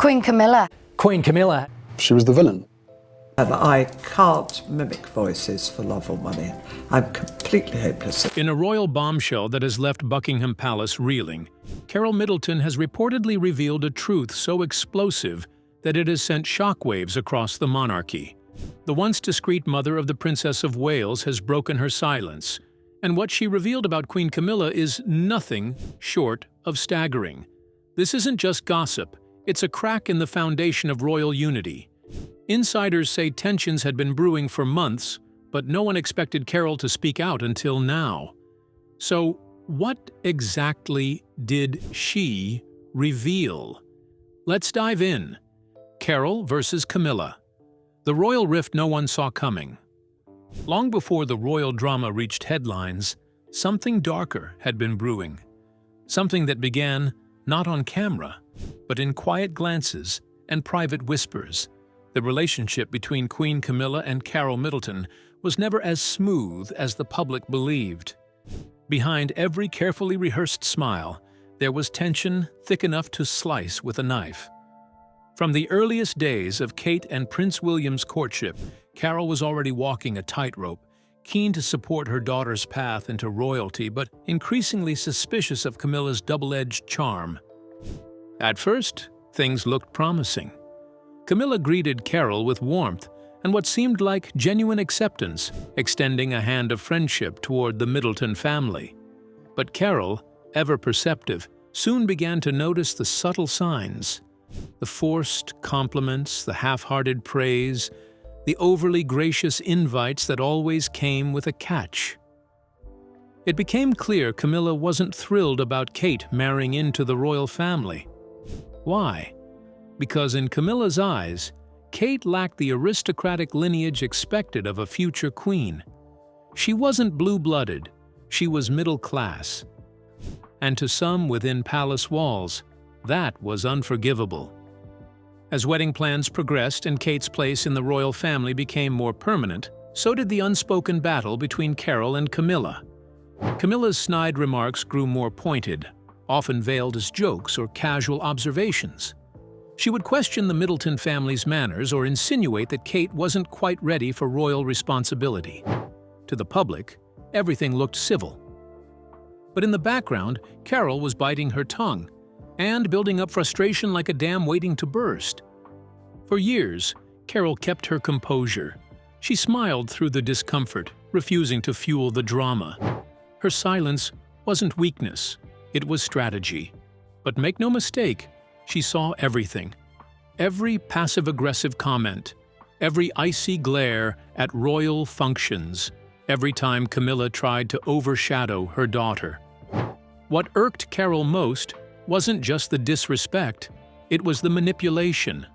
Queen Camilla. Queen Camilla. She was the villain. I can't mimic voices for love or money. I'm completely hopeless. In a royal bombshell that has left Buckingham Palace reeling, Carole Middleton has reportedly revealed a truth so explosive that it has sent shockwaves across the monarchy. The once discreet mother of the Princess of Wales has broken her silence, and what she revealed about Queen Camilla is nothing short of staggering. This isn't just gossip, it's a crack in the foundation of royal unity. Insiders say tensions had been brewing for months, but no one expected Carole to speak out until now. So, what exactly did she reveal? Let's dive in. Carole versus Camilla. The royal rift no one saw coming. Long before the royal drama reached headlines, something darker had been brewing. Something that began not on camera, but in quiet glances and private whispers. The relationship between Queen Camilla and Carole Middleton was never as smooth as the public believed. Behind every carefully rehearsed smile, there was tension thick enough to slice with a knife. From the earliest days of Kate and Prince William's courtship, Carole was already walking a tightrope, keen to support her daughter's path into royalty, but increasingly suspicious of Camilla's double-edged charm. At first, things looked promising. Camilla greeted Carole with warmth and what seemed like genuine acceptance, extending a hand of friendship toward the Middleton family. But Carole, ever perceptive, soon began to notice the subtle signs. The forced compliments, the half-hearted praise, the overly gracious invites that always came with a catch. It became clear Camilla wasn't thrilled about Kate marrying into the royal family. Why? Because in Camilla's eyes, Kate lacked the aristocratic lineage expected of a future queen. She wasn't blue-blooded, she was middle-class. And to some within palace walls, that was unforgivable. As wedding plans progressed and Kate's place in the royal family became more permanent, so did the unspoken battle between Carole and Camilla. Camilla's snide remarks grew more pointed, often veiled as jokes or casual observations. She would question the Middleton family's manners or insinuate that Kate wasn't quite ready for royal responsibility. To the public, everything looked civil. But in the background, Carole was biting her tongue and building up frustration like a dam waiting to burst. For years, Carole kept her composure. She smiled through the discomfort, refusing to fuel the drama. Her silence wasn't weakness, it was strategy. But make no mistake, she saw everything. Every passive-aggressive comment, every icy glare at royal functions, every time Camilla tried to overshadow her daughter. What irked Carole most wasn't just the disrespect, it was the manipulation.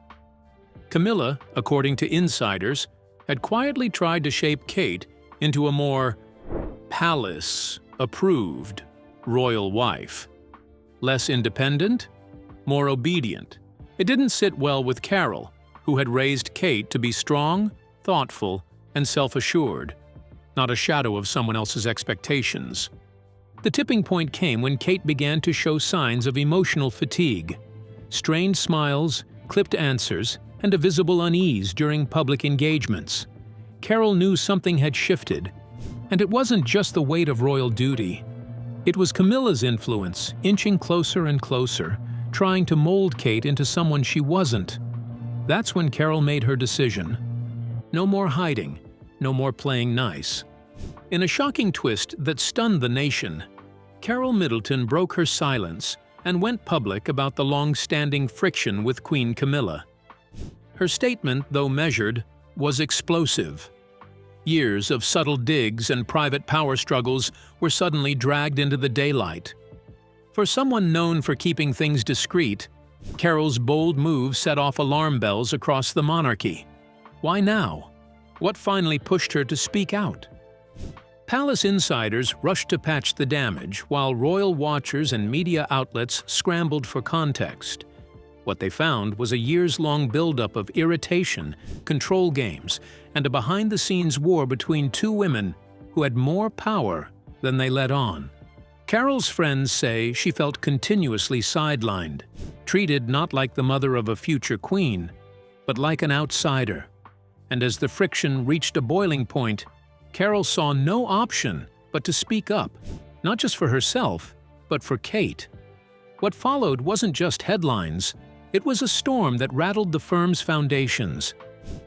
Camilla, according to insiders, had quietly tried to shape Kate into a more palace-approved royal wife. Less independent, more obedient. It didn't sit well with Carole, who had raised Kate to be strong, thoughtful, and self-assured, not a shadow of someone else's expectations. The tipping point came when Kate began to show signs of emotional fatigue. Strained smiles, clipped answers, and a visible unease during public engagements. Carole knew something had shifted, and it wasn't just the weight of royal duty. It was Camilla's influence, inching closer and closer, trying to mold Kate into someone she wasn't. That's when Carole made her decision. No more hiding, no more playing nice. In a shocking twist that stunned the nation, Carole Middleton broke her silence and went public about the long-standing friction with Queen Camilla. Her statement, though measured, was explosive. Years of subtle digs and private power struggles were suddenly dragged into the daylight. For someone known for keeping things discreet, Carole's bold move set off alarm bells across the monarchy. Why now? What finally pushed her to speak out? Palace insiders rushed to patch the damage, while royal watchers and media outlets scrambled for context. What they found was a years-long buildup of irritation, control games, and a behind-the-scenes war between two women who had more power than they let on. Carole's friends say she felt continuously sidelined. treated not like the mother of a future queen, but like an outsider. And as the friction reached a boiling point, Carole saw no option but to speak up, not just for herself, but for Kate. What followed wasn't just headlines, it was a storm that rattled the firm's foundations.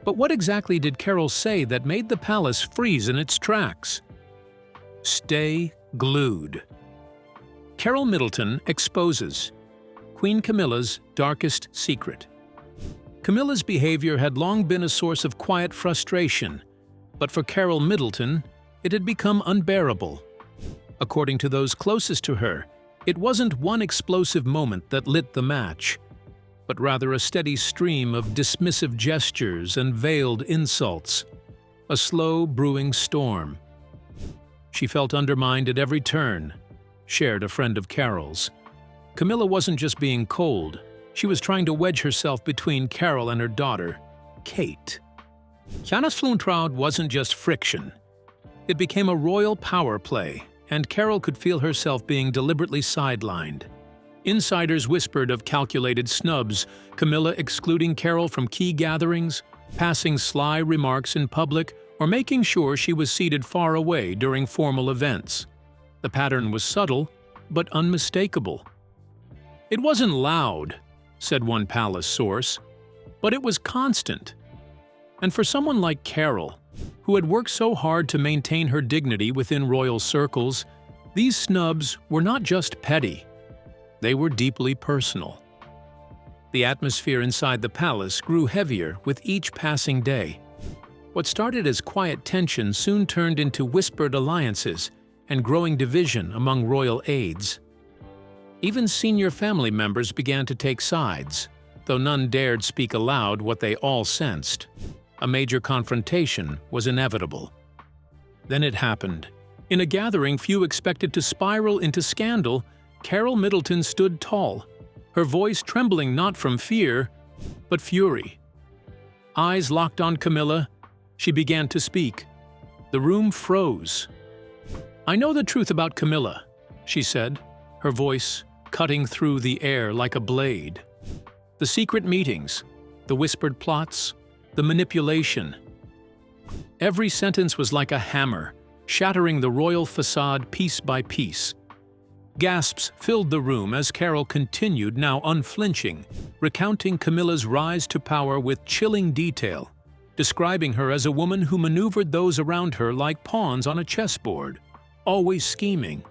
But what exactly did Carole say that made the palace freeze in its tracks? Stay glued. Carole Middleton exposes Queen Camilla's darkest secret. Camilla's behavior had long been a source of quiet frustration, but for Carole Middleton, it had become unbearable. According to those closest to her, it wasn't one explosive moment that lit the match, but rather a steady stream of dismissive gestures and veiled insults, a slow brewing storm. She felt undermined at every turn, shared a friend of Carole's. Camilla wasn't just being cold, she was trying to wedge herself between Carole and her daughter, Kate. Kärnasfluntraud wasn't just friction. It became a royal power play, and Carole could feel herself being deliberately sidelined. Insiders whispered of calculated snubs, Camilla excluding Carole from key gatherings, passing sly remarks in public, or making sure she was seated far away during formal events. The pattern was subtle, but unmistakable. It wasn't loud, said one palace source, but it was constant. And for someone like Carole, who had worked so hard to maintain her dignity within royal circles, these snubs were not just petty. They were deeply personal. The atmosphere inside the palace grew heavier with each passing day. What started as quiet tension soon turned into whispered alliances and growing division among royal aides. Even senior family members began to take sides, though none dared speak aloud what they all sensed. A major confrontation was inevitable. Then it happened. In a gathering few expected to spiral into scandal, Carole Middleton stood tall, her voice trembling not from fear, but fury. Eyes locked on Camilla, she began to speak. The room froze. "I know the truth about Camilla," she said, her voice cutting through the air like a blade. The secret meetings, the whispered plots, the manipulation. Every sentence was like a hammer, shattering the royal facade piece by piece. Gasps filled the room as Carole continued, now unflinching, recounting Camilla's rise to power with chilling detail, describing her as a woman who maneuvered those around her like pawns on a chessboard, always scheming,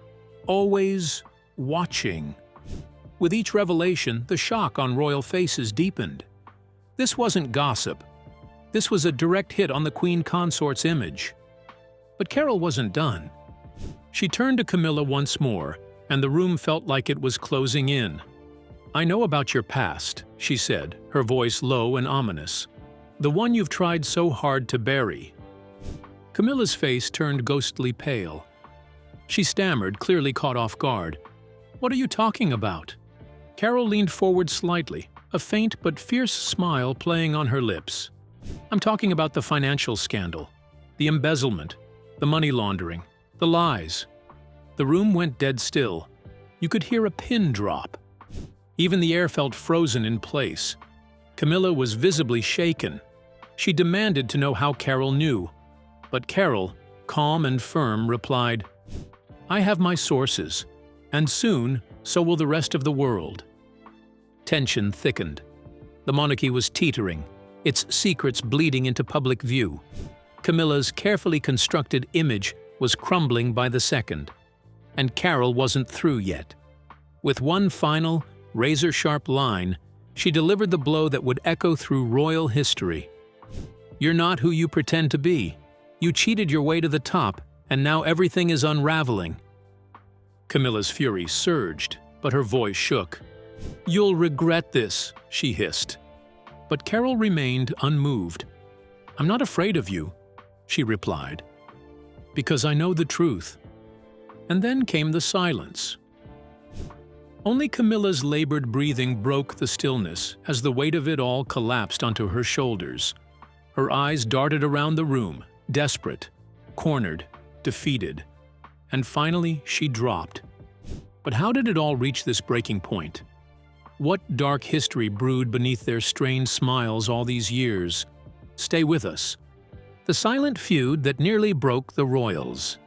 always watching. With each revelation, the shock on royal faces deepened. This wasn't gossip. This was a direct hit on the queen consort's image. But Carole wasn't done. She turned to Camilla once more, and the room felt like it was closing in. "I know about your past," she said, her voice low and ominous. "The one you've tried so hard to bury." Camilla's face turned ghostly pale. She stammered, clearly caught off guard. "What are you talking about?" Carole leaned forward slightly, a faint but fierce smile playing on her lips. "I'm talking about the financial scandal, the embezzlement, the money laundering, the lies." The room went dead still. You could hear a pin drop. Even the air felt frozen in place. Camilla was visibly shaken. She demanded to know how Carole knew. But Carole, calm and firm, replied, "I have my sources, and soon so will the rest of the world." Tension thickened. The monarchy was teetering, its secrets bleeding into public view. Camilla's carefully constructed image was crumbling by the second. And Carole wasn't through yet. With one final, razor-sharp line, she delivered the blow that would echo through royal history. "You're not who you pretend to be. You cheated your way to the top, and now everything is unraveling." Camilla's fury surged, but her voice shook. "You'll regret this," she hissed. But Carole remained unmoved. "I'm not afraid of you," she replied, "because I know the truth." And then came the silence. Only Camilla's labored breathing broke the stillness as the weight of it all collapsed onto her shoulders. Her eyes darted around the room, desperate, cornered, defeated. And finally, she dropped. But how did it all reach this breaking point? What dark history brewed beneath their strained smiles all these years? Stay with us. The silent feud that nearly broke the royals.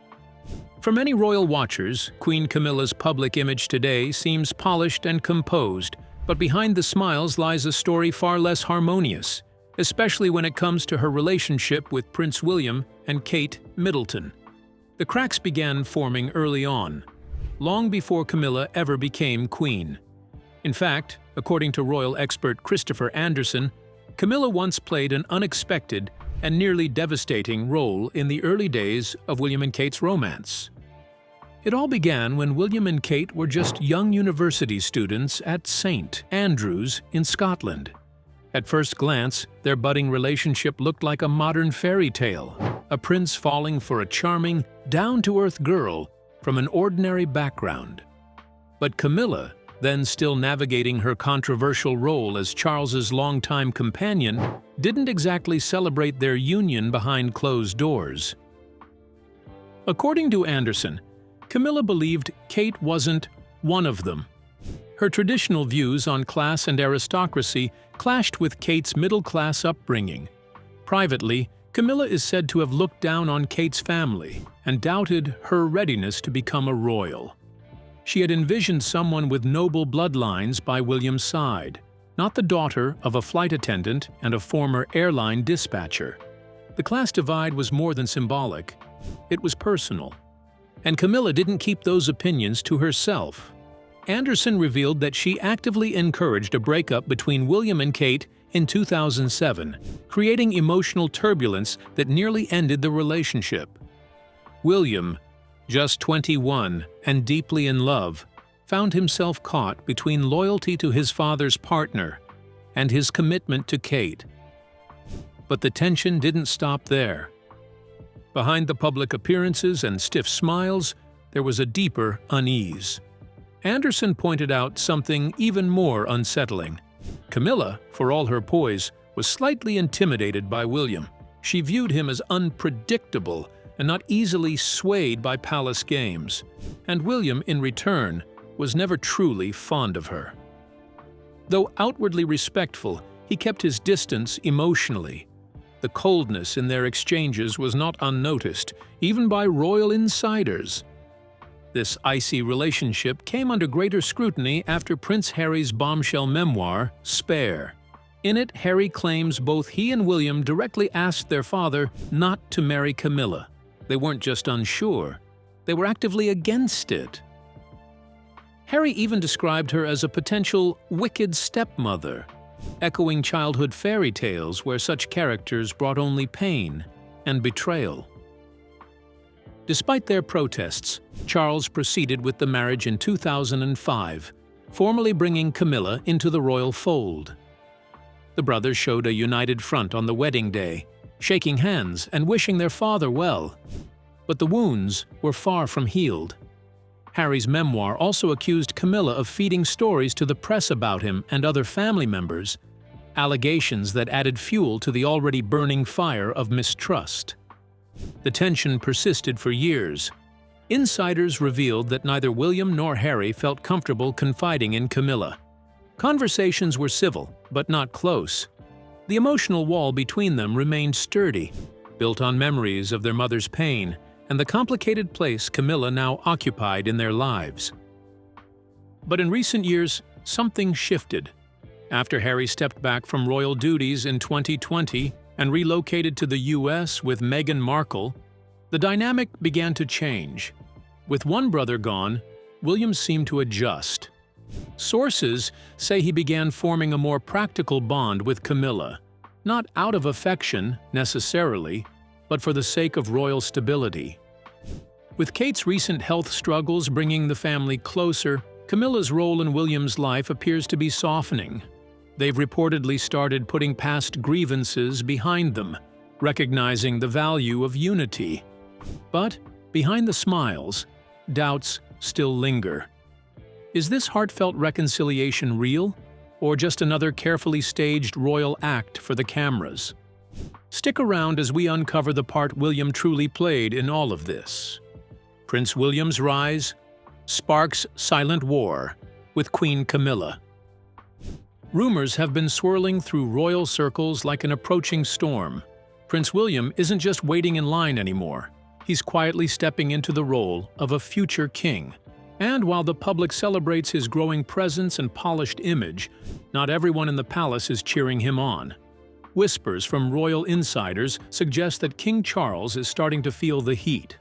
For many royal watchers, Queen Camilla's public image today seems polished and composed, but behind the smiles lies a story far less harmonious, especially when it comes to her relationship with Prince William and Kate Middleton. The cracks began forming early on, long before Camilla ever became queen. In fact, according to royal expert Christopher Anderson, Camilla once played an unexpected and nearly devastating role in the early days of William and Kate's romance. It all began when William and Kate were just young university students at St. Andrews in Scotland. At first glance, their budding relationship looked like a modern fairy tale, a prince falling for a charming, down-to-earth girl from an ordinary background. But Camilla, then still navigating her controversial role as Charles's longtime companion, didn't exactly celebrate their union behind closed doors. According to Anderson, Camilla believed Kate wasn't one of them. Her traditional views on class and aristocracy clashed with Kate's middle-class upbringing. Privately, Camilla is said to have looked down on Kate's family and doubted her readiness to become a royal. She had envisioned someone with noble bloodlines by William's side, not the daughter of a flight attendant and a former airline dispatcher. The class divide was more than symbolic, it was personal. And Camilla didn't keep those opinions to herself. Anderson revealed that she actively encouraged a breakup between William and Kate in 2007, creating emotional turbulence that nearly ended the relationship. William, just 21 and deeply in love, found himself caught between loyalty to his father's partner and his commitment to Kate. But the tension didn't stop there. Behind the public appearances and stiff smiles, there was a deeper unease. Anderson pointed out something even more unsettling. Camilla, for all her poise, was slightly intimidated by William. She viewed him as unpredictable and not easily swayed by palace games, and William, in return, was never truly fond of her. Though outwardly respectful, he kept his distance emotionally. The coldness in their exchanges was not unnoticed, even by royal insiders. This icy relationship came under greater scrutiny after Prince Harry's bombshell memoir, Spare. In it, Harry claims both he and William directly asked their father not to marry Camilla. They weren't just unsure, they were actively against it. Harry even described her as a potential wicked stepmother, echoing childhood fairy tales where such characters brought only pain and betrayal. Despite their protests, Charles proceeded with the marriage in 2005, formally bringing Camilla into the royal fold. The brothers showed a united front on the wedding day, shaking hands and wishing their father well. But the wounds were far from healed. Harry's memoir also accused Camilla of feeding stories to the press about him and other family members, allegations that added fuel to the already burning fire of mistrust. The tension persisted for years. Insiders revealed that neither William nor Harry felt comfortable confiding in Camilla. Conversations were civil, but not close. The emotional wall between them remained sturdy, built on memories of their mother's pain and the complicated place Camilla now occupied in their lives. But in recent years, something shifted. After Harry stepped back from royal duties in 2020 and relocated to the US with Meghan Markle, the dynamic began to change. With one brother gone, William seemed to adjust. Sources say he began forming a more practical bond with Camilla, not out of affection necessarily, but for the sake of royal stability. With Kate's recent health struggles bringing the family closer, Camilla's role in William's life appears to be softening. They've reportedly started putting past grievances behind them, recognizing the value of unity. But behind the smiles, doubts still linger. Is this heartfelt reconciliation real, or just another carefully staged royal act for the cameras? Stick around as we uncover the part William truly played in all of this. Prince William's rise sparks silent war with Queen Camilla. Rumors have been swirling through royal circles like an approaching storm. Prince William isn't just waiting in line anymore. He's quietly stepping into the role of a future king. And while the public celebrates his growing presence and polished image, not everyone in the palace is cheering him on. Whispers from royal insiders suggest that King Charles is starting to feel the heat.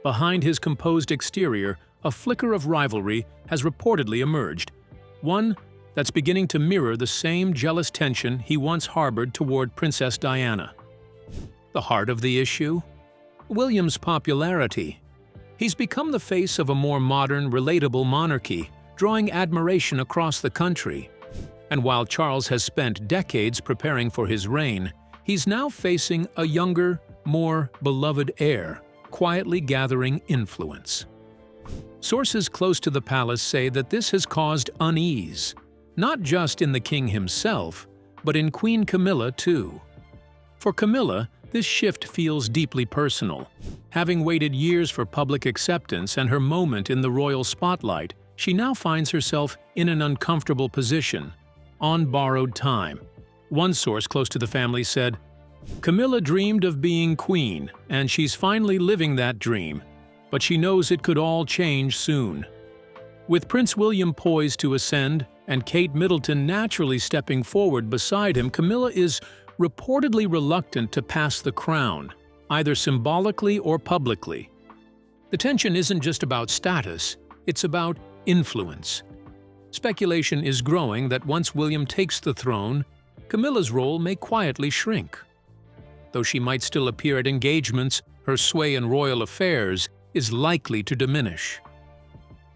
Behind his composed exterior, a flicker of rivalry has reportedly emerged, one that's beginning to mirror the same jealous tension he once harbored toward Princess Diana. The heart of the issue? William's popularity. He's become the face of a more modern, relatable monarchy, drawing admiration across the country. And while Charles has spent decades preparing for his reign, he's now facing a younger, more beloved heir, quietly gathering influence. Sources close to the palace say that this has caused unease, not just in the king himself, but in Queen Camilla too. For Camilla, this shift feels deeply personal. Having waited years for public acceptance and her moment in the royal spotlight, she now finds herself in an uncomfortable position, on borrowed time. One source close to the family said, "Camilla dreamed of being queen, and she's finally living that dream, but she knows it could all change soon." With Prince William poised to ascend and Kate Middleton naturally stepping forward beside him, Camilla is reportedly reluctant to pass the crown, either symbolically or publicly. The tension isn't just about status, it's about influence. Speculation is growing that once William takes the throne, Camilla's role may quietly shrink. Though she might still appear at engagements, her sway in royal affairs is likely to diminish.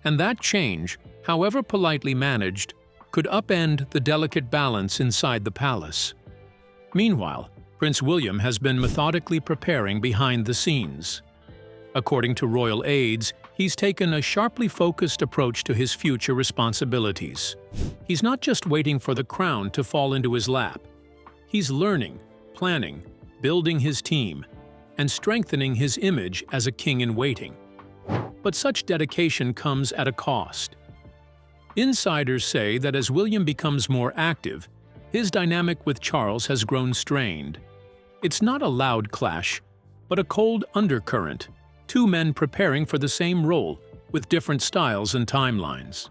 And that change, however politely managed, could upend the delicate balance inside the palace. Meanwhile, Prince William has been methodically preparing behind the scenes. According to royal aides, he's taken a sharply focused approach to his future responsibilities. He's not just waiting for the crown to fall into his lap. He's learning, planning, building his team, and strengthening his image as a king-in-waiting. But such dedication comes at a cost. Insiders say that as William becomes more active, his dynamic with Charles has grown strained. It's not a loud clash, but a cold undercurrent, two men preparing for the same role with different styles and timelines.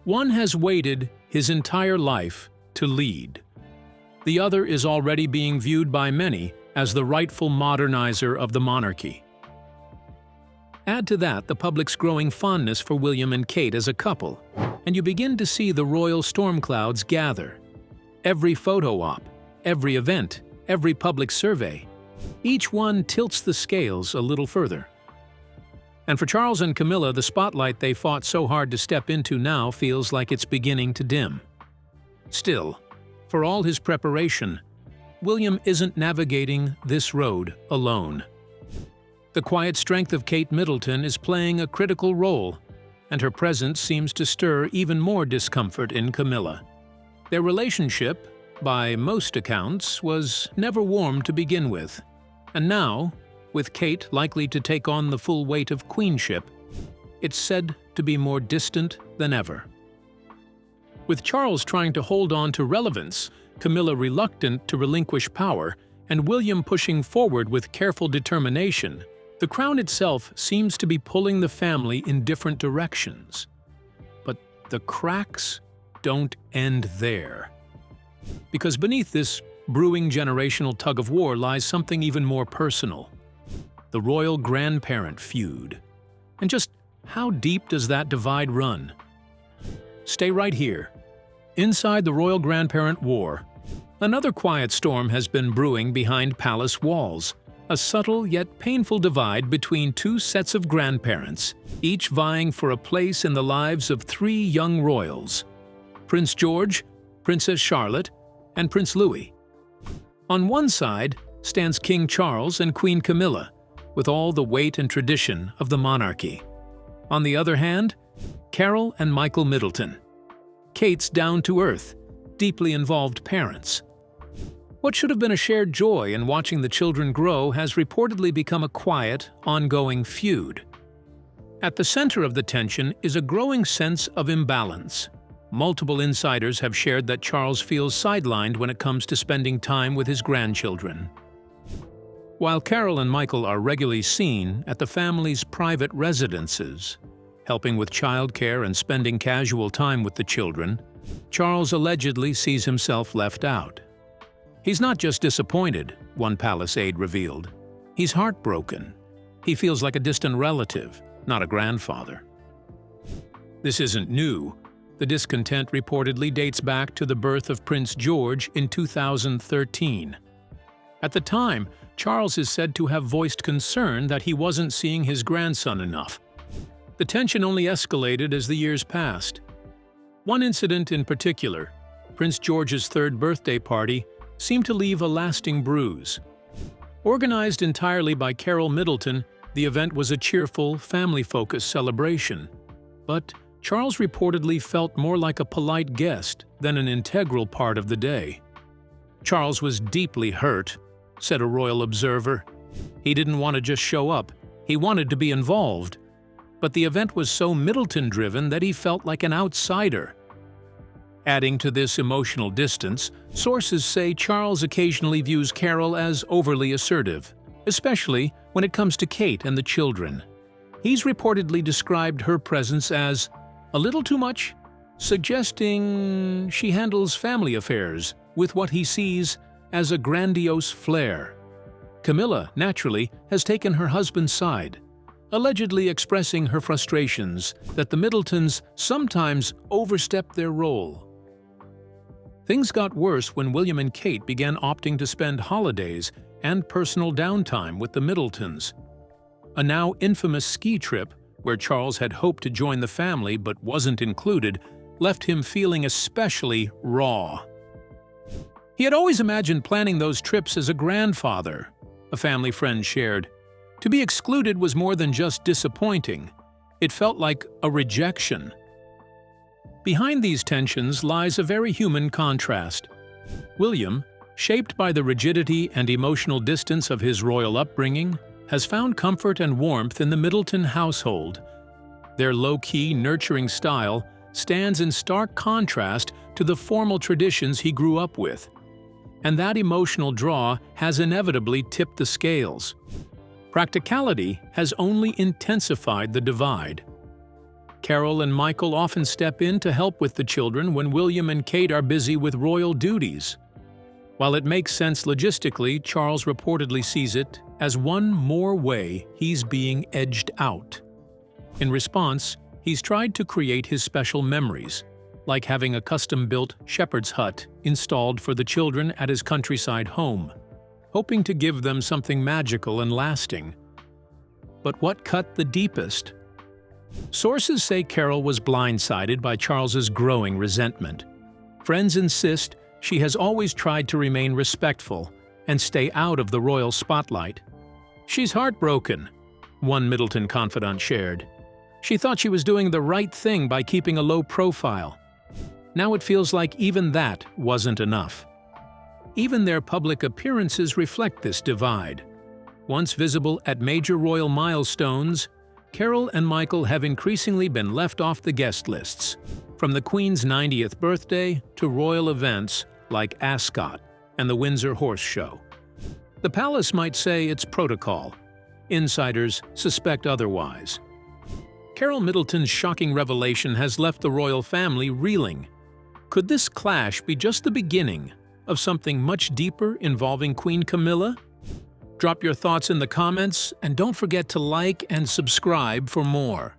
One has waited his entire life to lead. The other is already being viewed by many as the rightful modernizer of the monarchy. Add to that the public's growing fondness for William and Kate as a couple, and you begin to see the royal storm clouds gather. Every photo op, every event, every public survey, each one tilts the scales a little further. And for Charles and Camilla, the spotlight they fought so hard to step into now feels like it's beginning to dim. Still, for all his preparation, William isn't navigating this road alone. The quiet strength of Kate Middleton is playing a critical role, and her presence seems to stir even more discomfort in Camilla. Their relationship, by most accounts, was never warm to begin with. And now, with Kate likely to take on the full weight of queenship, it's said to be more distant than ever. With Charles trying to hold on to relevance, Camilla reluctant to relinquish power, and William pushing forward with careful determination, the crown itself seems to be pulling the family in different directions. But the cracks don't end there. Because beneath this brewing generational tug-of-war lies something even more personal: the royal grandparent feud. And just how deep does that divide run? Stay right here. Inside the royal grandparent war, another quiet storm has been brewing behind palace walls. A subtle yet painful divide between two sets of grandparents, each vying for a place in the lives of three young royals: Prince George, Princess Charlotte, and Prince Louis. On one side stands King Charles and Queen Camilla, with all the weight and tradition of the monarchy. On the other hand, Carole and Michael Middleton, Kate's down-to-earth, deeply involved parents. What should have been a shared joy in watching the children grow has reportedly become a quiet, ongoing feud. At the center of the tension is a growing sense of imbalance. multiple insiders have shared that Charles feels sidelined when it comes to spending time with his grandchildren. While Carole and Michael are regularly seen at the family's private residences, helping with childcare and spending casual time with the children, Charles allegedly sees himself left out. He's not just disappointed, one palace aide revealed. He's heartbroken. He feels like a distant relative, not a grandfather. This isn't new. The discontent reportedly dates back to the birth of Prince George in 2013. At the time, Charles is said to have voiced concern that he wasn't seeing his grandson enough. The tension only escalated as the years passed. One incident in particular, Prince George's third birthday party, seemed to leave a lasting bruise. Organized entirely by Carole Middleton, the event was a cheerful, family-focused celebration. But Charles reportedly felt more like a polite guest than an integral part of the day. Charles was deeply hurt, said a royal observer. He didn't want to just show up, he wanted to be involved. But the event was so Middleton-driven that he felt like an outsider. Adding to this emotional distance, sources say Charles occasionally views Carole as overly assertive, especially when it comes to Kate and the children. He's reportedly described her presence as a little too much, suggesting she handles family affairs with what he sees as a grandiose flair. Camilla, naturally, has taken her husband's side, allegedly expressing her frustrations that the Middletons sometimes overstep their role. Things got worse when William and Kate began opting to spend holidays and personal downtime with the Middletons. A now infamous ski trip, where Charles had hoped to join the family but wasn't included, left him feeling especially raw. He had always imagined planning those trips as a grandfather, a family friend shared. To be excluded was more than just disappointing. It felt like a rejection. Behind these tensions lies a very human contrast. William, shaped by the rigidity and emotional distance of his royal upbringing, has found comfort and warmth in the Middleton household. Their low-key, nurturing style stands in stark contrast to the formal traditions he grew up with. And that emotional draw has inevitably tipped the scales. Practicality has only intensified the divide. Carole and Michael often step in to help with the children when William and Kate are busy with royal duties. While it makes sense logistically, Charles reportedly sees it as one more way he's being edged out. In response, he's tried to create his special memories, like having a custom-built shepherd's hut installed for the children at his countryside home, hoping to give them something magical and lasting. But what cut the deepest? Sources say Carole was blindsided by Charles's growing resentment. Friends insist she has always tried to remain respectful and stay out of the royal spotlight. She's heartbroken, one Middleton confidant shared. She thought she was doing the right thing by keeping a low profile. Now it feels like even that wasn't enough. Even their public appearances reflect this divide. Once visible at major royal milestones, Carole and Michael have increasingly been left off the guest lists, from the Queen's 90th birthday to royal events like Ascot and the Windsor Horse Show. The palace might say it's protocol. Insiders suspect otherwise. Carole Middleton's shocking revelation has left the royal family reeling. Could this clash be just the beginning of something much deeper involving Queen Camilla? Drop your thoughts in the comments and don't forget to like and subscribe for more.